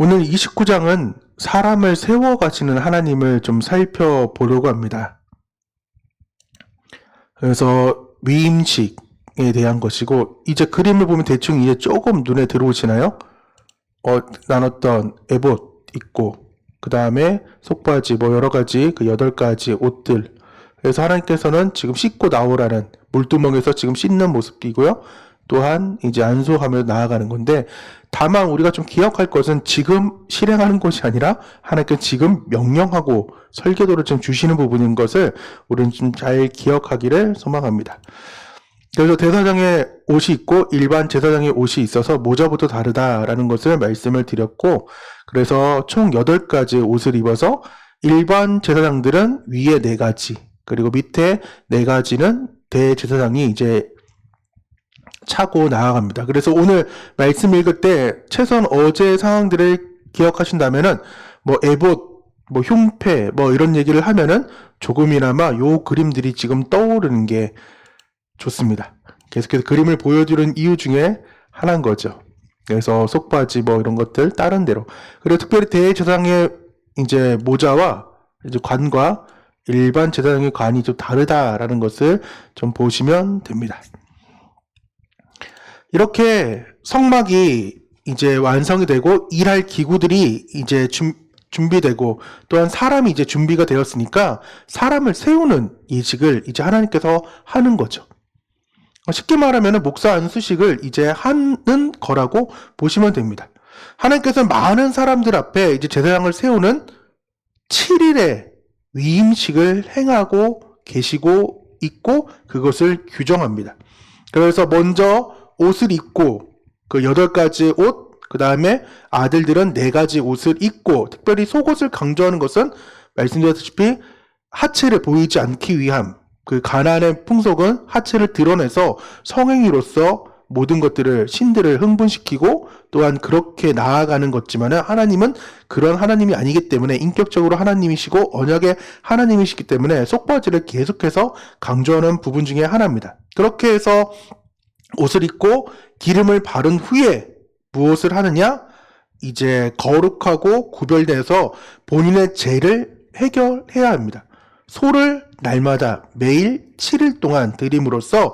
오늘 29장은 사람을 세워 가시는 하나님을 좀 살펴보려고 합니다. 그래서 위임식에 대한 것이고, 이제 그림을 보면 대충 이제 조금 눈에 들어오시나요? 나눴던 에봇 있고, 그 다음에 속바지, 여러 가지 그 8가지 옷들. 그래서 하나님께서는 지금 씻고 나오라는 물두멍에서 지금 씻는 모습이고요. 또한 이제 안수하며 나아가는 건데, 다만 우리가 좀 기억할 것은 지금 실행하는 것이 아니라 하나님께서 지금 명령하고 설계도를 좀 주시는 부분인 것을 우리는 좀 잘 기억하기를 소망합니다. 그래서 대사장의 옷이 있고 일반 제사장의 옷이 있어서 모자부터 다르다라는 것을 말씀을 드렸고, 그래서 총 8가지 옷을 입어서 일반 제사장들은 위에 4가지, 그리고 밑에 4가지는 대제사장이 이제 차고 나아갑니다. 그래서 오늘 말씀 읽을 때 최소한 어제 상황들을 기억하신다면은 에봇, 흉패, 이런 얘기를 하면은 조금이나마 요 그림들이 지금 떠오르는 게 좋습니다. 계속해서 그림을 보여주는 이유 중에 하나인 거죠. 그래서 속바지 이런 것들 다른 대로. 그리고 특별히 대제사장의 이제 모자와 이제 관과 일반 제사장의 관이 좀 다르다라는 것을 좀 보시면 됩니다. 이렇게 성막이 이제 완성이 되고 일할 기구들이 이제 준비되고 또한 사람이 이제 준비가 되었으니까 사람을 세우는 이식을 이제 하나님께서 하는 거죠. 쉽게 말하면 목사 안수식을 이제 하는 거라고 보시면 됩니다. 하나님께서 많은 사람들 앞에 이제 제사장을 세우는 7일의 위임식을 행하고 계시고 있고 그것을 규정합니다. 그래서 먼저 옷을 입고 그 8가지 옷, 그 다음에 아들들은 4가지 옷을 입고, 특별히 속옷을 강조하는 것은 말씀드렸다시피 하체를 보이지 않기 위함, 그 가나안의 풍속은 하체를 드러내서 성행위로서 모든 것들을 신들을 흥분시키고 또한 그렇게 나아가는 것지만은 하나님은 그런 하나님이 아니기 때문에 인격적으로 하나님이시고 언약의 하나님이시기 때문에 속바지를 계속해서 강조하는 부분 중에 하나입니다. 그렇게 해서 옷을 입고 기름을 바른 후에 무엇을 하느냐? 이제 거룩하고 구별돼서 본인의 죄를 해결해야 합니다. 소를 날마다 매일 7일 동안 드림으로써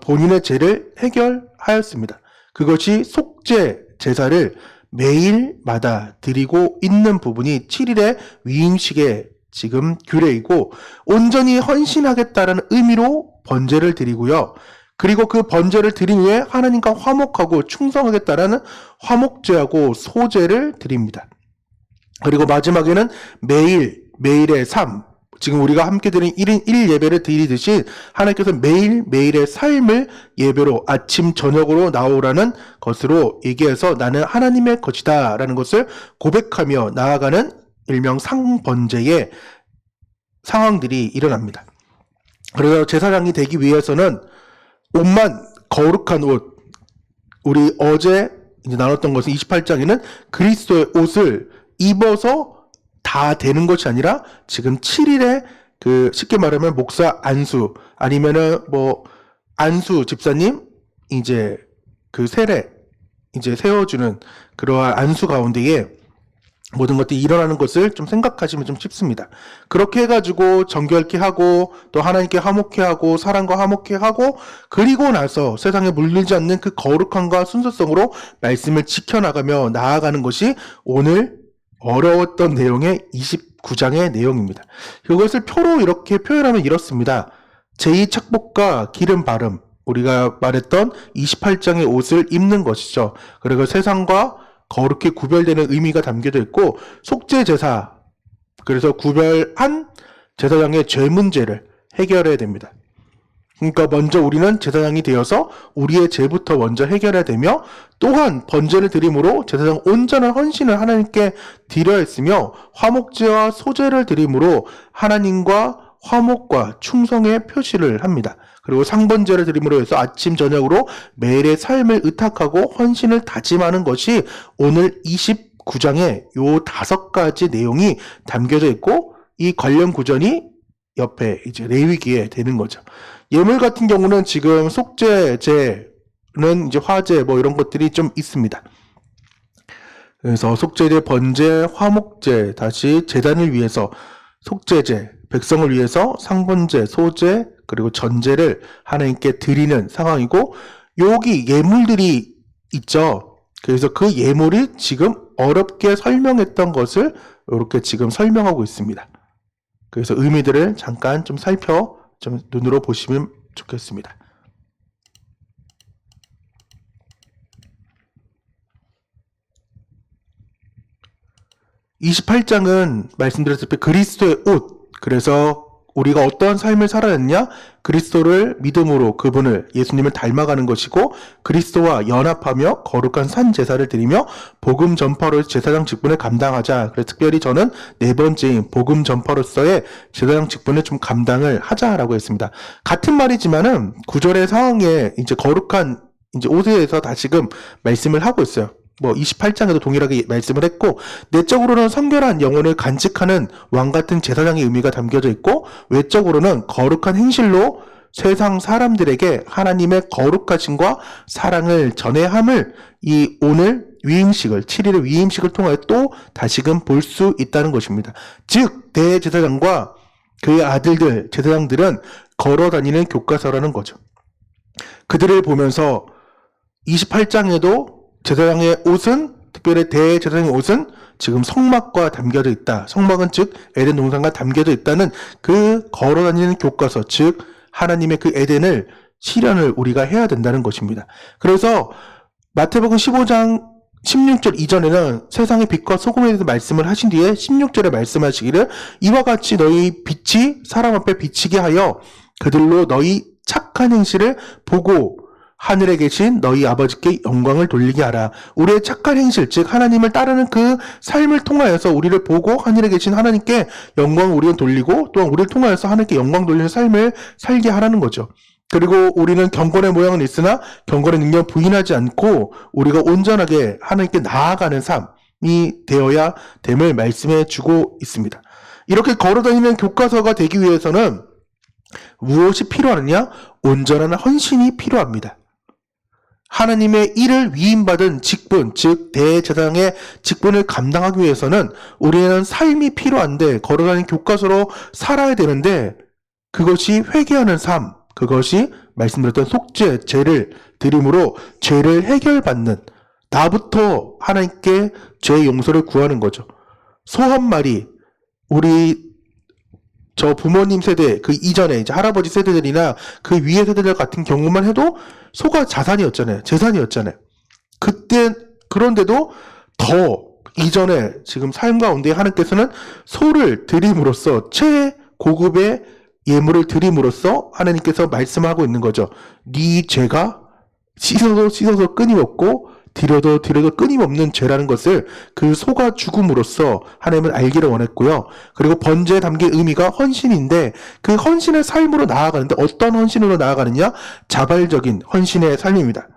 본인의 죄를 해결하였습니다. 그것이 속죄 제사를 매일마다 드리고 있는 부분이 7일의 위임식의 지금 규례이고, 온전히 헌신하겠다는 의미로 번제를 드리고요. 그리고 그 번제를 드린 후에 하나님과 화목하고 충성하겠다라는 화목제하고 소제를 드립니다. 그리고 마지막에는 매일의 삶, 지금 우리가 함께 드린 1인 1예배를 드리듯이 하나님께서 매일의 삶을 예배로 아침 저녁으로 나오라는 것으로 얘기해서 나는 하나님의 것이다 라는 것을 고백하며 나아가는 일명 상번제의 상황들이 일어납니다. 그래서 제사장이 되기 위해서는 옷만 거룩한 옷, 우리 어제 이제 나눴던 것은 28장에는 그리스도의 옷을 입어서 다 되는 것이 아니라 지금 7일에 그 쉽게 말하면 목사 안수 아니면은 안수 집사님 이제 그 세례 이제 세워주는 그러한 안수 가운데에 모든 것들이 일어나는 것을 좀 생각하시면 좀 쉽습니다. 그렇게 해가지고 정결케 하고 또 하나님께 화목케 하고 사랑과 화목케 하고 그리고 나서 세상에 물들지 않는 그 거룩함과 순수성으로 말씀을 지켜나가며 나아가는 것이 오늘 어려웠던 내용의 29장의 내용입니다. 그것을 표로 이렇게 표현하면 이렇습니다. 제2착복과 기름 바름, 우리가 말했던 28장의 옷을 입는 것이죠. 그리고 세상과 거룩히 구별되는 의미가 담겨져 있고, 속죄제사, 그래서 구별한 제사장의 죄 문제를 해결해야 됩니다. 그러니까 먼저 우리는 제사장이 되어서 우리의 죄부터 먼저 해결해야 되며, 또한 번제를 드림으로 제사장 온전한 헌신을 하나님께 드려야 했으며, 화목제와 소제를 드림으로 하나님과 화목과 충성의 표시를 합니다. 그리고 상번제를 드림으로 해서 아침 저녁으로 매일의 삶을 의탁하고 헌신을 다짐하는 것이 오늘 29장에 요 5가지 내용이 담겨져 있고, 이 관련 구전이 옆에 이제 레위기에 되는 거죠. 예물 같은 경우는 지금 속죄제는 이제 화제 이런 것들이 좀 있습니다. 그래서 속죄제, 번제, 화목제, 다시 제단을 위해서 속죄제, 백성을 위해서 상번제, 소제, 그리고 전제를 하나님께 드리는 상황이고, 여기 예물들이 있죠. 그래서 그 예물이 지금 어렵게 설명했던 것을 이렇게 지금 설명하고 있습니다. 그래서 의미들을 잠깐 좀 좀 눈으로 보시면 좋겠습니다. 28장은 말씀드렸다시피 그리스도의 옷, 그래서 우리가 어떠한 삶을 살아야 했냐? 그리스도를 믿음으로 그분을 예수님을 닮아가는 것이고 그리스도와 연합하며 거룩한 산 제사를 드리며 복음 전파로 제사장 직분을 감당하자. 그래서 특별히 저는 네 번째인 복음 전파로서의 제사장 직분을 좀 감당을 하자라고 했습니다. 같은 말이지만은 구절의 상황에 이제 거룩한 이제 옷에 대해서 다시금 말씀을 하고 있어요. 28장에도 동일하게 말씀을 했고, 내적으로는 성결한 영혼을 간직하는 왕같은 제사장의 의미가 담겨져 있고, 외적으로는 거룩한 행실로 세상 사람들에게 하나님의 거룩하심과 사랑을 전해함을 이 오늘 위임식을, 7일의 위임식을 통하여 또 다시금 볼 수 있다는 것입니다. 즉, 대제사장과 그의 아들들, 제사장들은 걸어다니는 교과서라는 거죠. 그들을 보면서 28장에도 제사장의 옷은, 특별히 대제사장의 옷은 지금 성막과 담겨져 있다. 성막은 즉 에덴 동산과 담겨져 있다는 그 걸어다니는 교과서, 즉 하나님의 그 에덴을 실현을 우리가 해야 된다는 것입니다. 그래서 마태복음 15장 16절 이전에는 세상의 빛과 소금에 대해서 말씀을 하신 뒤에 16절에 말씀하시기를 이와 같이 너희 빛이 사람 앞에 비치게 하여 그들로 너희 착한 행실을 보고 하늘에 계신 너희 아버지께 영광을 돌리게 하라. 우리의 착한 행실, 즉 하나님을 따르는 그 삶을 통하여서 우리를 보고 하늘에 계신 하나님께 영광을 우리는 돌리고 또한 우리를 통하여서 하나님께 영광 돌리는 삶을 살게 하라는 거죠. 그리고 우리는 경건의 모양은 있으나 경건의 능력 부인하지 않고 우리가 온전하게 하나님께 나아가는 삶이 되어야 됨을 말씀해 주고 있습니다. 이렇게 걸어다니는 교과서가 되기 위해서는 무엇이 필요하느냐? 온전한 헌신이 필요합니다. 하나님의 일을 위임받은 직분, 즉 대제사장의 직분을 감당하기 위해서는 우리는 삶이 필요한데 걸어가는 교과서로 살아야 되는데 그것이 회개하는 삶, 그것이 말씀드렸던 속죄, 죄를 드림으로 죄를 해결받는, 나부터 하나님께 죄의 용서를 구하는 거죠. 소 한 마리, 우리 저 부모님 세대, 그 이전에 이제 할아버지 세대들이나 그 위에 세대들 같은 경우만 해도 소가 자산이었잖아요. 재산이었잖아요. 그때, 그런데도 더 이전에 지금 삶 가운데 하나님께서는 소를 드림으로써 최고급의 예물을 드림으로써 하나님께서 말씀하고 있는 거죠. 네 죄가 씻어서 끊임없고 드려도 끊임없는 죄라는 것을 그 소가 죽음으로써 하나님은 알기를 원했고요. 그리고 번제에 담긴 의미가 헌신인데 그 헌신의 삶으로 나아가는데 어떤 헌신으로 나아가느냐? 자발적인 헌신의 삶입니다.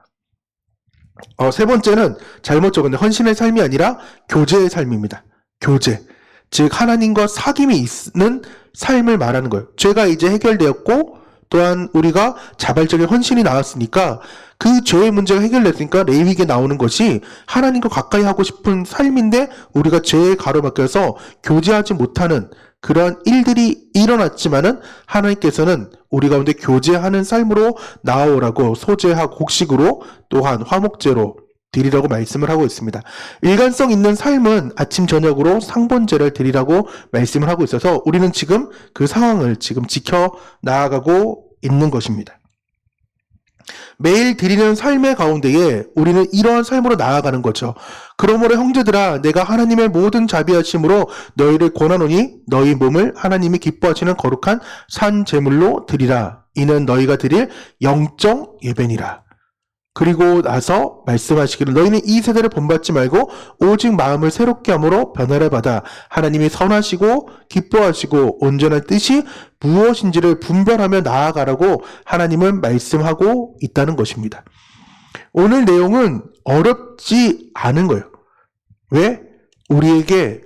세 번째는 잘못 적었는데 헌신의 삶이 아니라 교제의 삶입니다. 교제. 즉 하나님과 사귐이 있는 삶을 말하는 거예요. 죄가 이제 해결되었고 또한 우리가 자발적인 헌신이 나왔으니까 그 죄의 문제가 해결됐으니까 레위기에 나오는 것이 하나님과 가까이 하고 싶은 삶인데 우리가 죄에 가로막혀서 교제하지 못하는 그러한 일들이 일어났지만은 하나님께서는 우리 가운데 교제하는 삶으로 나아오라고 소제하고 곡식으로 또한 화목제로 드리라고 말씀을 하고 있습니다. 일관성 있는 삶은 아침 저녁으로 상번제를 드리라고 말씀을 하고 있어서 우리는 지금 그 상황을 지금 지켜 나아가고 있는 것입니다. 매일 드리는 삶의 가운데에 우리는 이러한 삶으로 나아가는 거죠. 그러므로 형제들아 내가 하나님의 모든 자비하심으로 너희를 권하노니 너희 몸을 하나님이 기뻐하시는 거룩한 산 제물로 드리라. 이는 너희가 드릴 영적 예배니라. 그리고 나서 말씀하시기를 너희는 이 세대를 본받지 말고 오직 마음을 새롭게 함으로 변화를 받아 하나님이 선하시고 기뻐하시고 온전한 뜻이 무엇인지를 분별하며 나아가라고 하나님은 말씀하고 있다는 것입니다. 오늘 내용은 어렵지 않은 거예요. 왜? 우리에게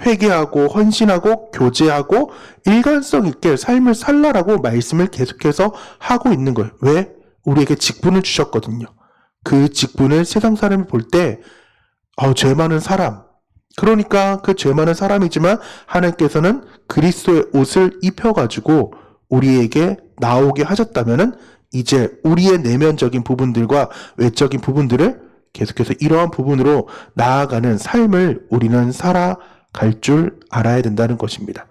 회개하고 헌신하고 교제하고 일관성 있게 삶을 살라라고 말씀을 계속해서 하고 있는 거예요. 왜? 우리에게 직분을 주셨거든요. 그 직분을 세상 사람이 볼 때 죄 많은 사람. 그러니까 그 죄 많은 사람이지만 하나님께서는 그리스도의 옷을 입혀가지고 우리에게 나오게 하셨다면은 이제 우리의 내면적인 부분들과 외적인 부분들을 계속해서 이러한 부분으로 나아가는 삶을 우리는 살아갈 줄 알아야 된다는 것입니다.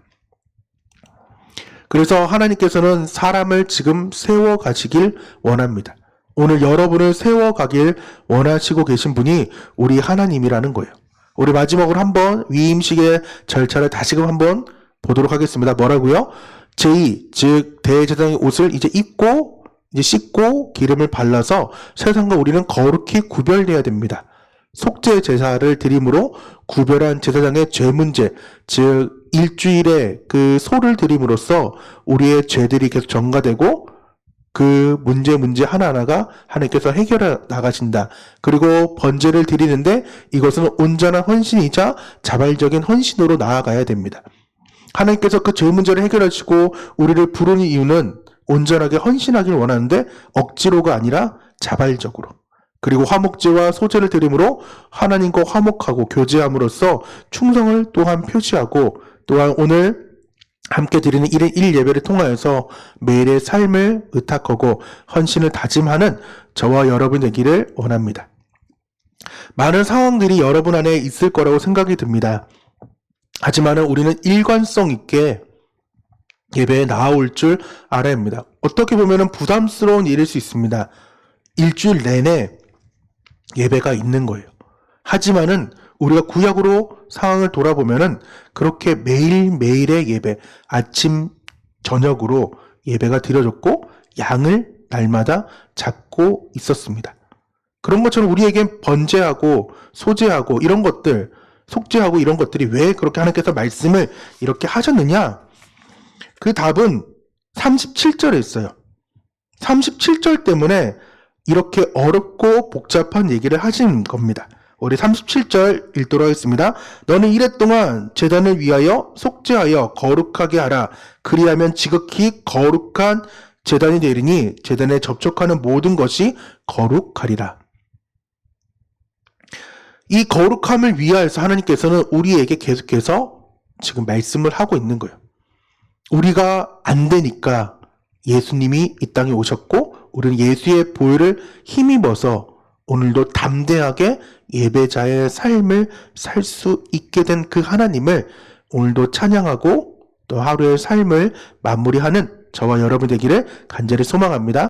그래서 하나님께서는 사람을 지금 세워가시길 원합니다. 오늘 여러분을 세워가길 원하시고 계신 분이 우리 하나님이라는 거예요. 우리 마지막으로 한번 위임식의 절차를 다시금 한번 보도록 하겠습니다. 뭐라고요? 제2, 즉 대제사장의 옷을 이제 입고 이제 씻고 기름을 발라서 세상과 우리는 거룩히 구별돼야 됩니다. 속죄 제사를 드림으로 구별한 제사장의 죄 문제, 즉 일주일에 그 소를 드림으로써 우리의 죄들이 계속 전가되고 그 문제 하나하나가 하나님께서 해결해 나가신다. 그리고 번제를 드리는데 이것은 온전한 헌신이자 자발적인 헌신으로 나아가야 됩니다. 하나님께서 그 죄 문제를 해결하시고 우리를 부르는 이유는 온전하게 헌신하길 원하는데 억지로가 아니라 자발적으로. 그리고 화목제와 소제를 드림으로 하나님과 화목하고 교제함으로써 충성을 또한 표시하고 또한 오늘 함께 드리는 1인 1 예배를 통하여서 매일의 삶을 의탁하고 헌신을 다짐하는 저와 여러분 되기를 원합니다. 많은 상황들이 여러분 안에 있을 거라고 생각이 듭니다. 하지만 우리는 일관성 있게 예배에 나아올 줄 알아야 합니다. 어떻게 보면 부담스러운 일일 수 있습니다. 일주일 내내 예배가 있는 거예요. 하지만은 우리가 구약으로 상황을 돌아보면은 그렇게 매일매일의 예배, 아침, 저녁으로 예배가 드려졌고 양을 날마다 잡고 있었습니다. 그런 것처럼 우리에겐 번제하고 소제하고 이런 것들, 속죄하고 이런 것들이 왜 그렇게 하나님께서 말씀을 이렇게 하셨느냐? 그 답은 37절에 있어요. 37절 때문에 이렇게 어렵고 복잡한 얘기를 하신 겁니다. 우리 37절 읽도록 하겠습니다. 너는 이래 동안 제단을 위하여 속죄하여 거룩하게 하라. 그리하면 지극히 거룩한 제단이 되리니 제단에 접촉하는 모든 것이 거룩하리라. 이 거룩함을 위하여서 하나님께서는 우리에게 계속해서 지금 말씀을 하고 있는 거예요. 우리가 안 되니까 예수님이 이 땅에 오셨고 우리는 예수의 보혈을 힘입어서 오늘도 담대하게 예배자의 삶을 살 수 있게 된 그 하나님을 오늘도 찬양하고 또 하루의 삶을 마무리하는 저와 여러분 되기를 간절히 소망합니다.